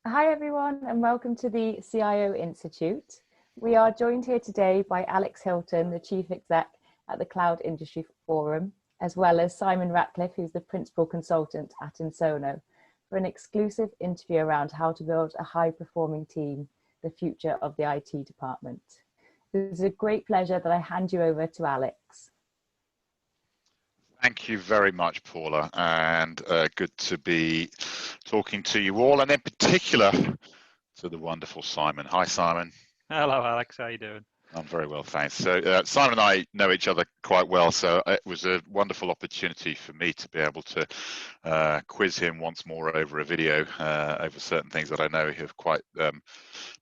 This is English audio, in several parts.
Hi everyone and welcome to the CIO Institute. We are joined here today by Alex Hilton, the Chief Exec at the Cloud Industry Forum, as well as Simon Ratcliffe, who's the Principal Consultant at Ensono, for an exclusive interview around how to build a high-performing team, the future of the IT department. It's a great pleasure that I hand you over to Alex. Thank you very much, Paula, and good to be talking to you all, and in particular to the wonderful Simon. Hi, Simon. Hello, Alex. How you doing? I'm very well, thanks. So Simon and I know each other quite well, so it was a wonderful opportunity for me to be able to quiz him once more over a video over certain things that I know he has quite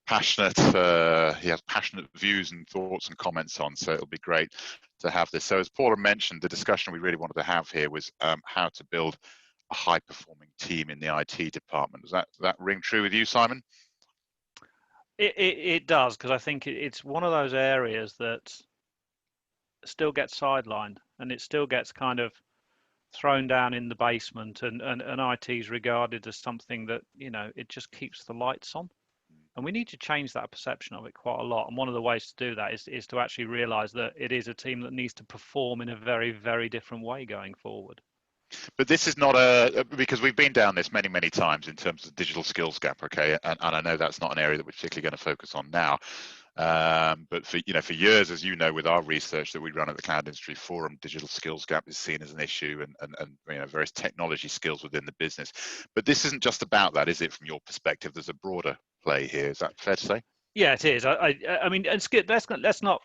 passionate. He has passionate views and thoughts and comments on, so it'll be great to have this. So as Paula mentioned, the discussion we really wanted to have here was how to build a high-performing team in the IT department. Does that ring true with you, Simon? It does, because I think it's one of those areas that still gets sidelined, and it still gets kind of thrown down in the basement, and IT is regarded as something that, you know, it just keeps the lights on. And we need to change that perception of it quite a lot. And one of the ways to do that is to actually realize that it is a team that needs to perform in a very, very different way going forward. But this is not because we've been down this many, many times in terms of the digital skills gap, okay? And I know that's not an area that we're particularly going to focus on now. But for years, as you know, with our research that we run at the Cloud Industry Forum, digital skills gap is seen as an issue, and various technology skills within the business. But this isn't just about that, is it? From your perspective, there's a broader play here. Is that fair to say? Yeah, it is. I mean, and let's not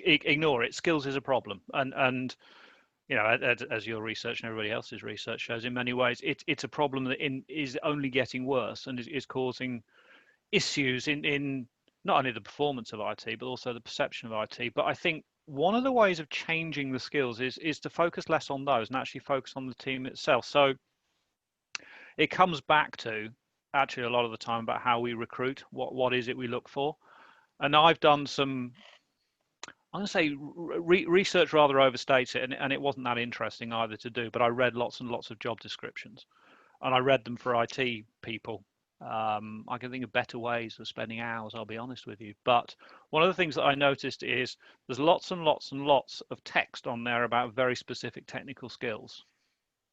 ignore it. Skills is a problem, and you know, as your research and everybody else's research shows, in many ways, it's a problem that is only getting worse and is causing issues in not only the performance of IT, but also the perception of IT. But I think one of the ways of changing the skills is to focus less on those and actually focus on the team itself. So it comes back to actually a lot of the time about how we recruit, what is it we look for. And I've done some, I'm going to say research rather overstates it, and it wasn't that interesting either to do, but I read lots and lots of job descriptions, and I read them for IT people. I can think of better ways of spending hours, I'll be honest with you. But one of the things that I noticed is there's lots and lots and lots of text on there about very specific technical skills.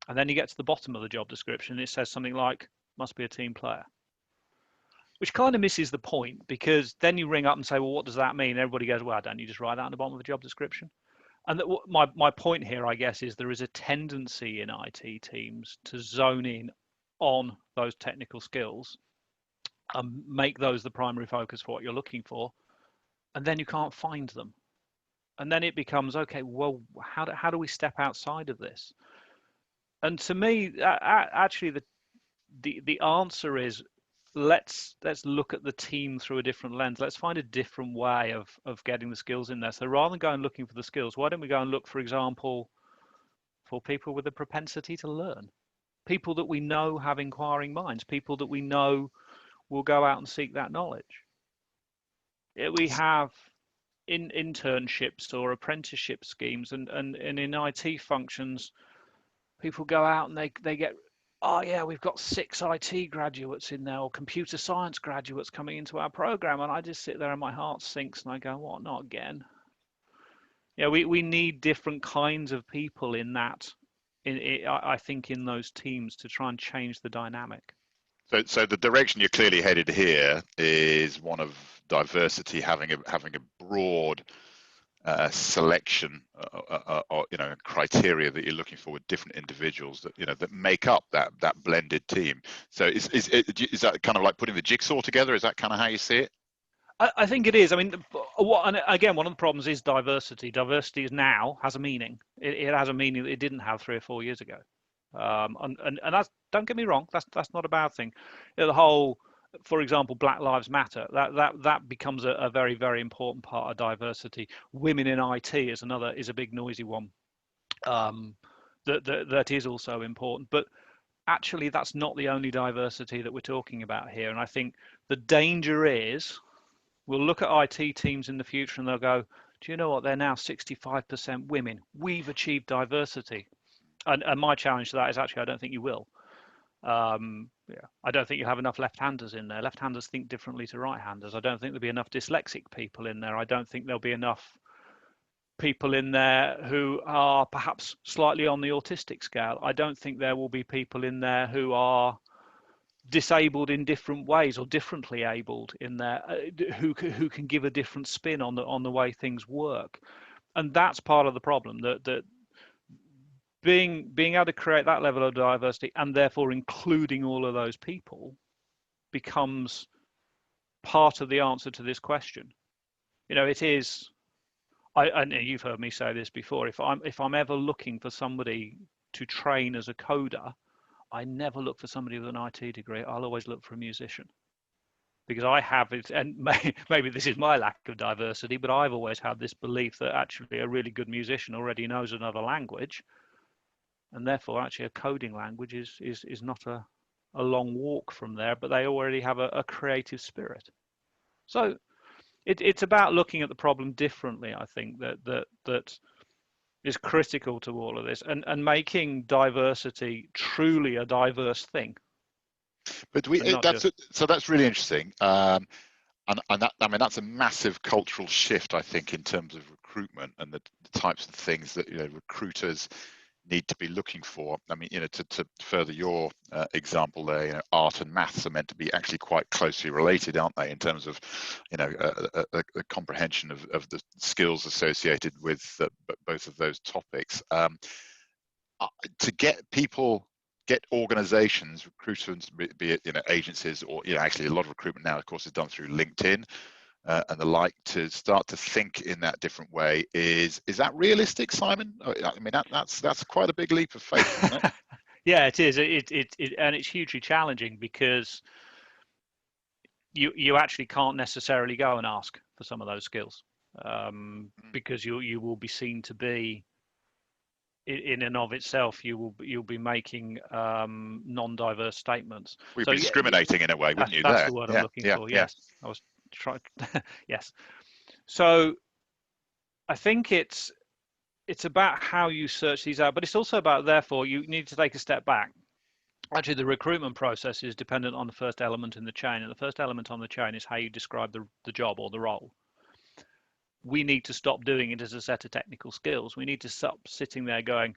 And then you get to the bottom of the job description, and it says something like, must be a team player. Which kind of misses the point, because then you ring up and say, well, what does that mean? Everybody goes, well, don't you just write that on the bottom of the job description? And my point here, I guess, is there is a tendency in IT teams to zone in on those technical skills and make those the primary focus for what you're looking for, and then you can't find them. And then it becomes, okay, well, how do we step outside of this? And to me, actually, the answer is, let's look at the team through a different lens. Let's find a different way of getting the skills in there. So rather than going looking for the skills, why don't we go and look, for example, for people with a propensity to learn, people that we know have inquiring minds, people that we know will go out and seek that knowledge. We have internships or apprenticeship schemes, and in IT functions, people go out and they get, oh yeah, we've got 6 IT graduates in there, or computer science graduates coming into our program, and I just sit there and my heart sinks and I go, what, not again? Yeah, we need different kinds of people in that, I think, in those teams to try and change the dynamic. So the direction you're clearly headed here is one of diversity, having a broad selection, or criteria that you're looking for with different individuals that make up that blended team. So is that kind of like putting the jigsaw together? Is that kind of how you see it? I think it is. I mean, and again, one of the problems is diversity. Diversity now has a meaning. It has a meaning that it didn't have 3 or 4 years ago. And that's, don't get me wrong, that's not a bad thing. The whole, for example, Black Lives Matter, that becomes a very, very important part of diversity. Women in IT is a big noisy one. That is also important. But actually, that's not the only diversity that we're talking about here. And I think the danger is, we'll look at IT teams in the future and they'll go, do you know what? They're now 65% women. We've achieved diversity. And my challenge to that is, actually, I don't think you will. Yeah, I don't think you have enough left-handers in there. Left-handers think differently to right-handers. I don't think there'll be enough dyslexic people in there. I don't think there'll be enough people in there who are perhaps slightly on the autistic scale. I don't think there will be people in there who are disabled in different ways or differently abled in there, who can give a different spin on the way things work. And that's part of the problem, that being able to create that level of diversity and therefore including all of those people becomes part of the answer to this question. You know, it is. I know you've heard me say this before. If I'm ever looking for somebody to train as a coder, I never look for somebody with an IT degree. I'll always look for a musician, because I have it, and maybe this is my lack of diversity, but I've always had this belief that actually a really good musician already knows another language, and therefore actually a coding language is not a long walk from there, but they already have a creative spirit. So it's about looking at the problem differently. I think that is critical to all of this, and making diversity truly a diverse thing. But so that's really interesting, and that, I mean, that's a massive cultural shift, I think, in terms of recruitment and the types of things that, you know, recruiters need to be looking for. I mean, you know, to further your example there, you know, art and maths are meant to be actually quite closely related, aren't they, in terms of, you know, a comprehension of the skills associated with both of those topics. To get organizations, recruiters, be it, you know, agencies, or, you know, actually a lot of recruitment now, of course, is done through LinkedIn and the like, to start to think in that different way. Is that realistic, Simon? I mean, that's quite a big leap of faith, isn't it? Yeah, it is. And it's hugely challenging, because you actually can't necessarily go and ask for some of those skills, because you will be seen to be, in and of itself, you'll be making non-diverse statements. We'd be discriminating in a way, wouldn't you? That's the word I'm looking for. Yes, I was trying. Yes. So I think it's about how you search these out, but it's also about, therefore, you need to take a step back. Actually, the recruitment process is dependent on the first element in the chain, and the first element on the chain is how you describe the job or the role. We need to stop doing it as a set of technical skills. We need to stop sitting there going,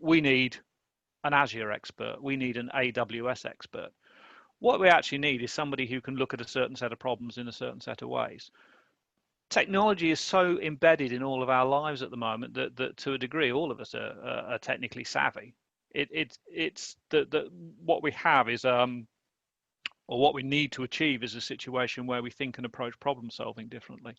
we need an Azure expert, we need an AWS expert. What we actually need is somebody who can look at a certain set of problems in a certain set of ways. Technology is so embedded in all of our lives at the moment that to a degree, all of us are technically savvy. It's that what we have is, or what we need to achieve, is a situation where we think and approach problem solving differently.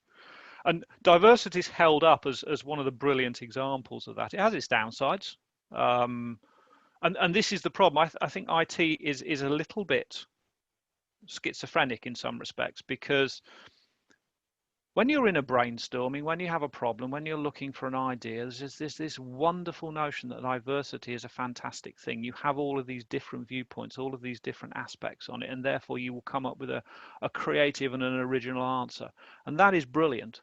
And diversity is held up as one of the brilliant examples of that. It has its downsides, and this is the problem. I think IT is a little bit schizophrenic in some respects, because when you're in a brainstorming, when you have a problem, when you're looking for an idea, there's this wonderful notion that diversity is a fantastic thing. You have all of these different viewpoints, all of these different aspects on it, and therefore you will come up with a creative and an original answer. And that is brilliant.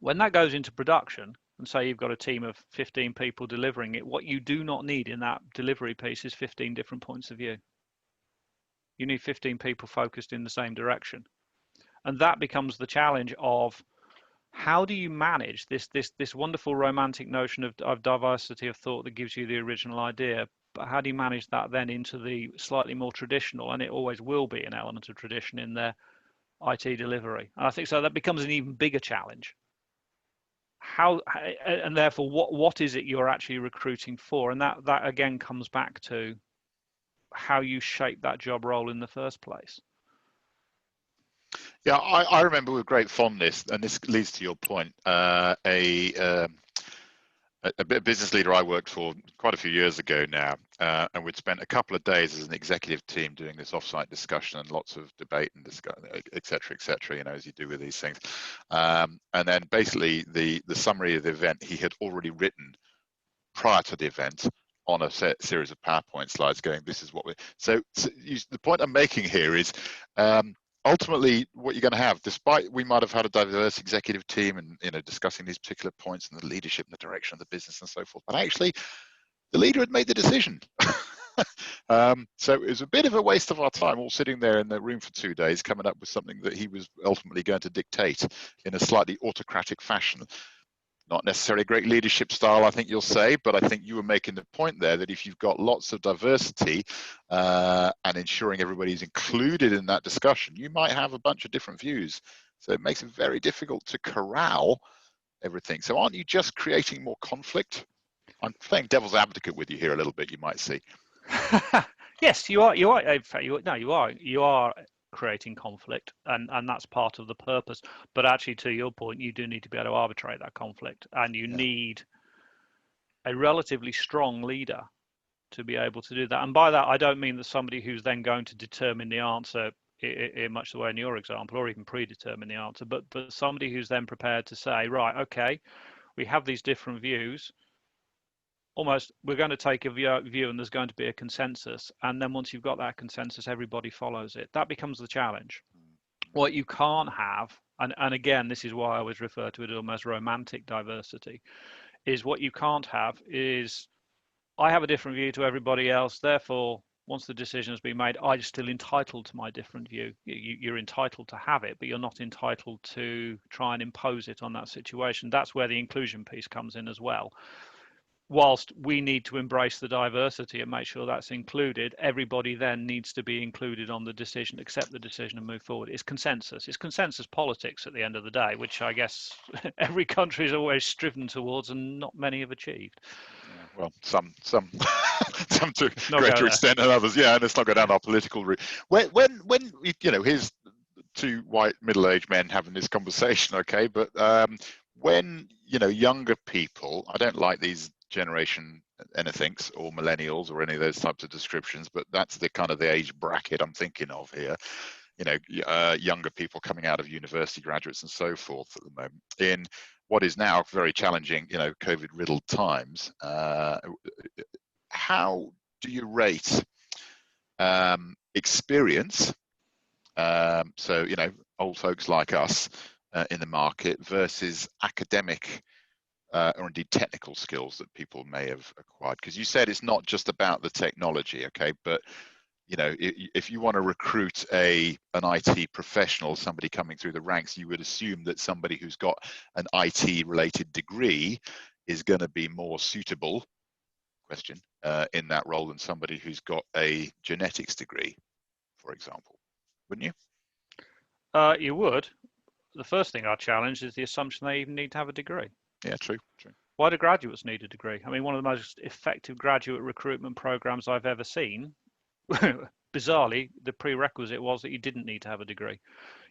When that goes into production, and say you've got a team of 15 people delivering it, what you do not need in that delivery piece is 15 different points of view. You need 15 people focused in the same direction. And that becomes the challenge of, how do you manage this wonderful romantic notion of diversity of thought that gives you the original idea, but how do you manage that then into the slightly more traditional, and it always will be an element of tradition in their IT delivery. And I think so that becomes an even bigger challenge. How, and therefore what is it you're actually recruiting for? And that again comes back to how you shape that job role in the first place. Yeah, I remember with great fondness, and this leads to your point, a business leader I worked for quite a few years ago now, and we'd spent a couple of days as an executive team doing this offsite discussion and lots of debate and discussion, et cetera, you know, as you do with these things. And then basically the summary of the event he had already written prior to the event on a series of PowerPoint slides going, this is what we're, so the point I'm making here is, ultimately, what you're going to have, despite we might have had a diverse executive team and, you know, discussing these particular points and the leadership and the direction of the business and so forth, but actually the leader had made the decision. So it was a bit of a waste of our time all sitting there in the room for 2 days coming up with something that he was ultimately going to dictate in a slightly autocratic fashion. Not necessarily a great leadership style, I think you'll say, but I think you were making the point there that if you've got lots of diversity and ensuring everybody's included in that discussion, you might have a bunch of different views. So it makes it very difficult to corral everything. So aren't you just creating more conflict? I'm playing devil's advocate with you here a little bit, you might see. Yes, you are. You are. In fact, you are. You are creating conflict, and that's part of the purpose. But actually, to your point, you do need to be able to arbitrate that conflict, and you need a relatively strong leader to be able to do that. And by that, I don't mean that somebody who's then going to determine the answer in much the way in your example, or even predetermine the answer, but somebody who's then prepared to say, right, okay, we have these different views. Almost, we're going to take a view and there's going to be a consensus. And then once you've got that consensus, everybody follows it. That becomes the challenge. What you can't have, and again, this is why I always refer to it as almost romantic diversity, is what you can't have is, I have a different view to everybody else, therefore, once the decision has been made, I'm still entitled to my different view. You're entitled to have it, but you're not entitled to try and impose it on that situation. That's where the inclusion piece comes in as well. Whilst we need to embrace the diversity and make sure that's included, everybody then needs to be included on the decision, accept the decision and move forward. It's consensus. It's consensus politics at the end of the day, which I guess every country has always striven towards and not many have achieved. Yeah, well, some some to greater extent than others. Yeah, and let's not go down our political route. When you know, here's two white middle-aged men having this conversation, okay, but when, you know, younger people, I don't like these generation anythings or millennials or any of those types of descriptions, but that's the kind of the age bracket I'm thinking of here. You know, younger people coming out of university, graduates and so forth at the moment in what is now very challenging, you know, COVID-riddled times. How do you rate experience, so, you know, old folks like us in the market versus academic or indeed technical skills that people may have acquired? Because you said it's not just about the technology, okay, but you know, if you want to recruit an IT professional, somebody coming through the ranks, you would assume that somebody who's got an IT related degree is going to be more suitable, in that role than somebody who's got a genetics degree, for example, wouldn't you? You would. The first thing I challenge is the assumption they even need to have a degree. Yeah, true. Why do graduates need a degree? I mean, one of the most effective graduate recruitment programs I've ever seen, bizarrely, the prerequisite was that you didn't need to have a degree.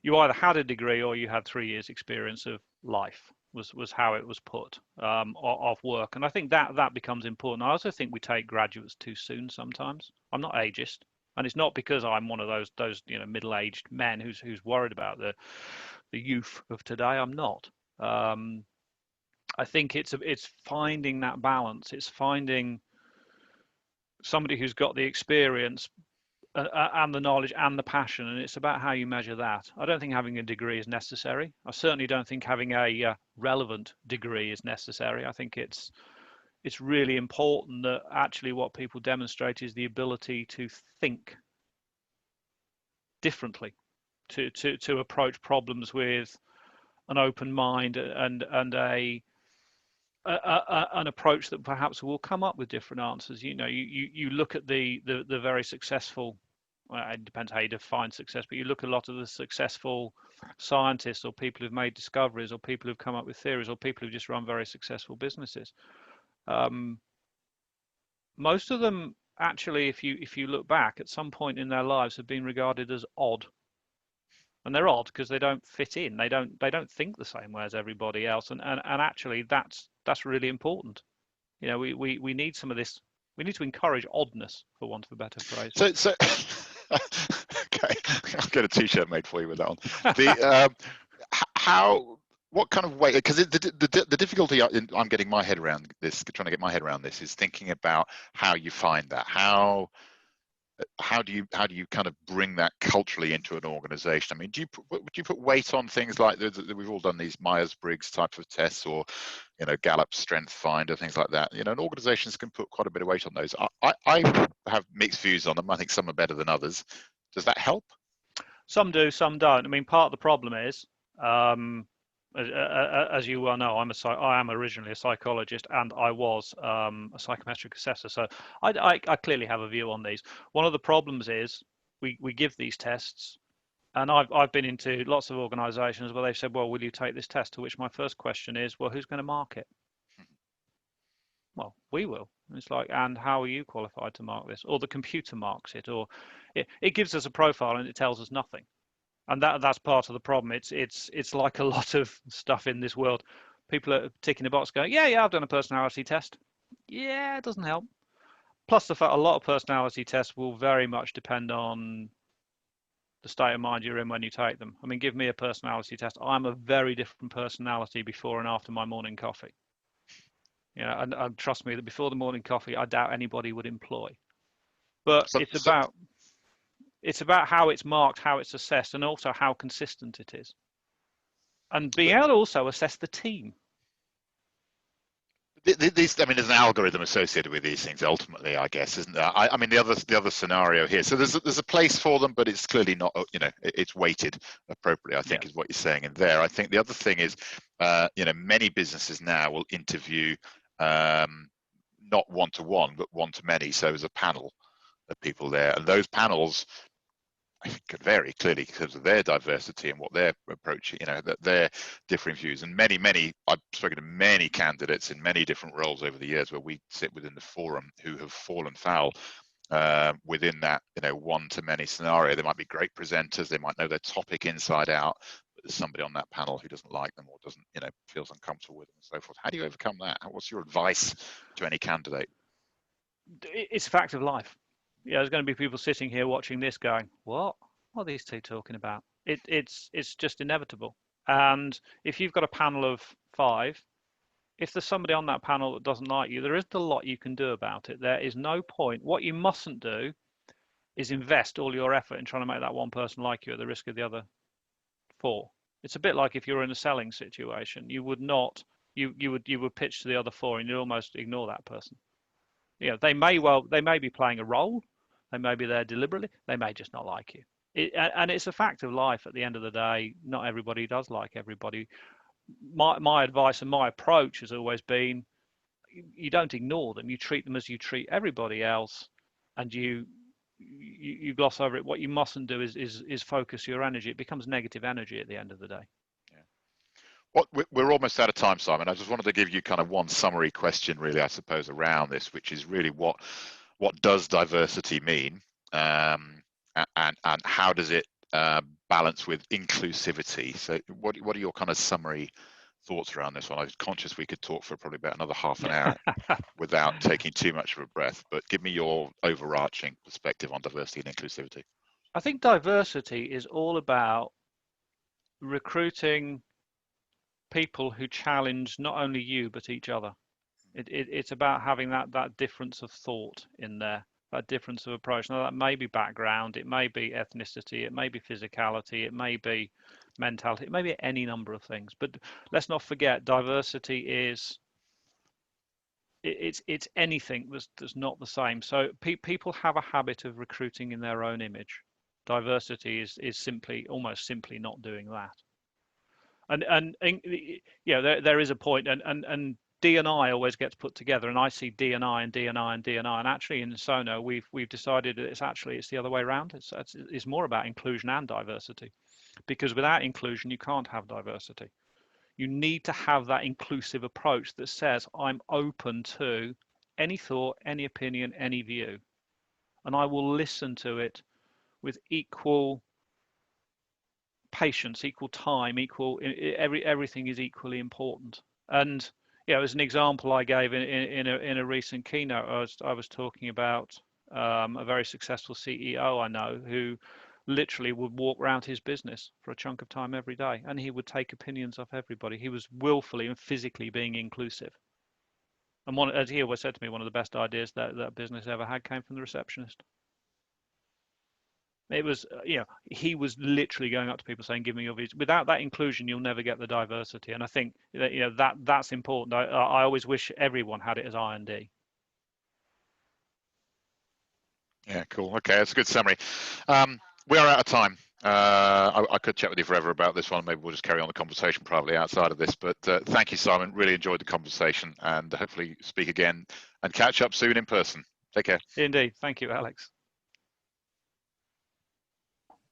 You either had a degree or you had 3 years experience of life, was how it was put, of work. And I think that becomes important. I also think we take graduates too soon sometimes. I'm not ageist. And it's not because I'm one of those you know, middle-aged men who's worried about the youth of today. I'm not. I think it's finding that balance. It's finding somebody who's got the experience and the knowledge and the passion, and it's about how you measure that. I don't think having a degree is necessary. I certainly don't think having a relevant degree is necessary. I think it's really important that actually what people demonstrate is the ability to think differently, to approach problems with an open mind and an approach that perhaps will come up with different answers. You know, you look at the very successful, well, it depends how you define success, but you look at a lot of the successful scientists or people who've made discoveries or people who've come up with theories or people who've just run very successful businesses. Most of them actually, if you look back, at some point in their lives have been regarded as odd. And they're odd because they don't fit in. They don't think the same way as everybody else. And actually that's really important. You know, we need some of this. We need to encourage oddness, for want of a better phrase. So okay, I'll get a T-shirt made for you with that on. The what kind of way? Because the difficulty I'm getting my head around this, trying to get my head around this, is thinking about how you find that. How do you kind of bring that culturally into an organization? I mean, would you put weight on things like we've all done these Myers-Briggs type of tests, or Gallup Strength Finder, things like that. And organizations can put quite a bit of weight on those. I have mixed views on them. I think some are better than others. Does that help? Some do, some don't. I mean, part of the problem is, as you well know, I am originally a psychologist, and I was a psychometric assessor. So I clearly have a view on these. One of the problems is we give these tests, and I've been into lots of organisations where they've said, "Well, will you take this test?" To which my first question is, "Well, who's going to mark it?" Well, we will. It's like, and how are you qualified to mark this? Or the computer marks it, or it gives us a profile and it tells us nothing. And that's part of the problem. It's like a lot of stuff in this world. People are ticking a box going, yeah, I've done a personality test. Yeah, it doesn't help. Plus the fact a lot of personality tests will very much depend on the state of mind you're in when you take them. I mean, give me a personality test. I'm a very different personality before and after my morning coffee. And trust me that before the morning coffee, I doubt anybody would employ. But it's about how it's marked, how it's assessed, and also how consistent it is. And being able to also assess the team. There's an algorithm associated with these things ultimately, I guess, isn't there? I mean, the other scenario here. So there's a place for them, but it's clearly not. It's weighted appropriately, I think, is what you're saying in there. I think the other thing is, many businesses now will interview not one-to-one, but one-to-many. So there's a panel of people there, and those panels could vary clearly because of their diversity and what they're approaching, that their differing views. And I've spoken to many candidates in many different roles over the years where we sit within the forum who have fallen foul within that, one-to-many scenario. They might be great presenters, they might know their topic inside out, but there's somebody on that panel who doesn't like them or doesn't, feels uncomfortable with them and so forth. How do you overcome that? What's your advice to any candidate? It's a fact of life. There's going to be people sitting here watching this going, what are these two talking about? It's just inevitable. And if you've got a panel of 5, if there's somebody on that panel that doesn't like you, there isn't a lot you can do about it. There is no point. What you mustn't do is invest all your effort in trying to make that one person like you at the risk of the other 4. It's a bit like if you're in a selling situation, you would pitch to the other 4 and you'd almost ignore that person. They may be playing a role, they may be there deliberately, they may just not like you. And it's a fact of life at the end of the day. Not everybody does like everybody. My advice and my approach has always been, you don't ignore them, you treat them as you treat everybody else, and you gloss over it. What you mustn't do is focus your energy. It becomes negative energy at the end of the day. We're almost out of time, Simon. I just wanted to give you kind of one summary question, really, I suppose, around this, which is really what does diversity mean, and how does it balance with inclusivity? So what are your kind of summary thoughts around this one? I was conscious we could talk for probably about another half an hour without taking too much of a breath, but give me your overarching perspective on diversity and inclusivity. I think diversity is all about recruiting people who challenge not only you but each other. It's about having that difference of thought in there, that difference of approach. Now that may be background, it may be ethnicity, it may be physicality, it may be mentality, it may be any number of things. But let's not forget, diversity is it's anything that's not the same. So people have a habit of recruiting in their own image. Diversity is almost simply not doing that. And there is a point, and D&I always gets put together, and I see D&I and D&I and D&I, and actually in Ensono we've decided that it's the other way around. It's more about inclusion and diversity, because without inclusion you can't have diversity. You need to have that inclusive approach that says, I'm open to any thought, any opinion, any view, and I will listen to it with equal patience, equal time, everything is equally important. And as an example I gave in a recent keynote, I was talking about a very successful CEO I know who literally would walk around his business for a chunk of time every day, and he would take opinions of everybody. He was willfully and physically being inclusive. And as he always said to me, one of the best ideas that business ever had came from the receptionist. It was, he was literally going up to people saying, "Give me your views." Without that inclusion, you'll never get the diversity. And I think that, that's important. I always wish everyone had it as I&D. Yeah, cool. Okay, that's a good summary. We are out of time. I could chat with you forever about this one. Maybe we'll just carry on the conversation privately outside of this. But thank you, Simon. Really enjoyed the conversation, and hopefully speak again and catch up soon in person. Take care. Indeed. Thank you, Alex.